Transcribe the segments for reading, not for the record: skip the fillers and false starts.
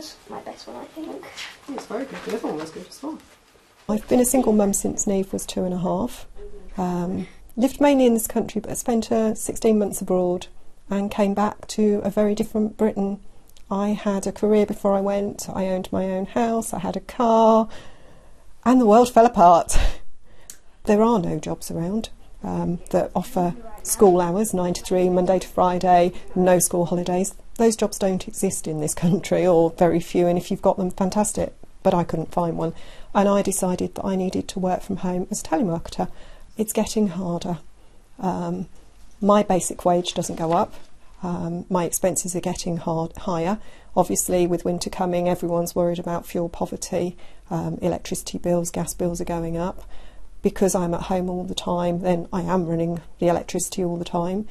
was my best one, I think. It's very good. The other one was good as well. I've been a single mum since Neve was 2.5. Lived mainly in this country, but I spent 16 months abroad and came back to a very different Britain. I had a career before I went. I owned my own house. I had a car, and the world fell apart. There are no jobs around that offer school hours, 9 to 3, Monday to Friday, no school holidays. Those jobs don't exist in this country, or very few, and if you've got them, fantastic. But I couldn't find one, and I decided that I needed to work from home as a telemarketer. It's getting harder. My basic wage doesn't go up. My expenses are getting higher. Obviously, with winter coming, everyone's worried about fuel poverty. Electricity bills, gas bills are going up. Because I'm at home all the time, then I am running the electricity all the time.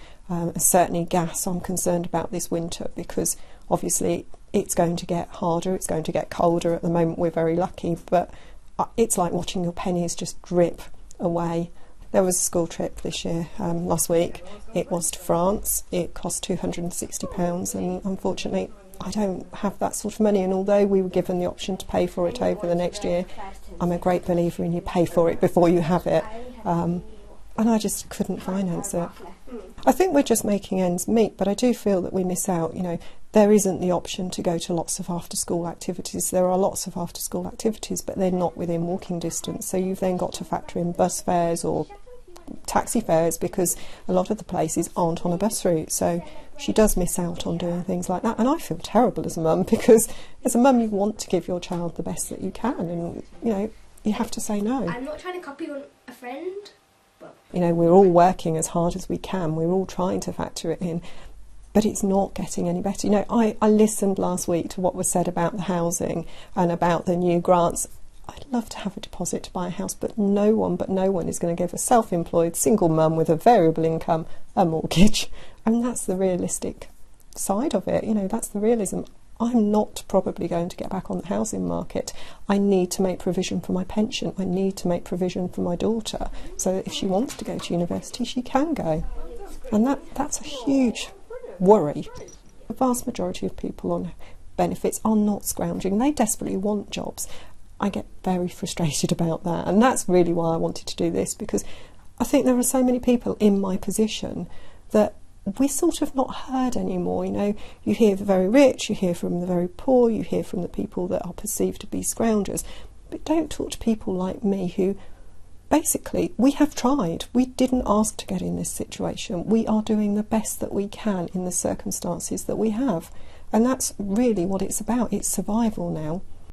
Certainly gas, I'm concerned about this winter, because obviously it's going to get harder, it's going to get colder. At the moment we're very lucky, but it's like watching your pennies just drip away. There was a school trip this year, last week. It was to France. It cost £260, and unfortunately I don't have that sort of money, and although we were given the option to pay for it over the next year, I'm a great believer in you pay for it before you have it, and I just couldn't finance it. I think we're just making ends meet, but I do feel that we miss out. You know, there isn't the option to go to lots of after-school activities. There are lots of after-school activities, but they're not within walking distance, so you've then got to factor in bus fares or taxi fares, because a lot of the places aren't on a bus route, so she does miss out on doing things like that. And I feel terrible as a mum, because as a mum you want to give your child the best that you can, and you know, you have to say no. I'm not trying to copy on a friend, but you know, we're all working as hard as we can, we're all trying to factor it in, but it's not getting any better. You know, I listened last week to what was said about the housing and about the new grants. I'd love to have a deposit to buy a house, but no one is going to give a self-employed single mum with a variable income a mortgage. And that's the realistic side of it. You know, that's the realism. I'm not probably going to get back on the housing market. I need to make provision for my pension. I need to make provision for my daughter, so that if she wants to go to university, she can go. And that's a huge worry. The vast majority of people on benefits are not scrounging. They desperately want jobs. I get very frustrated about that, and that's really why I wanted to do this, because I think there are so many people in my position that we're sort of not heard anymore. You know, you hear the very rich, you hear from the very poor, you hear from the people that are perceived to be scroungers, but don't talk to people like me who basically, we have tried. We didn't ask to get in this situation. We are doing the best that we can in the circumstances that we have, and that's really what it's about. It's survival now.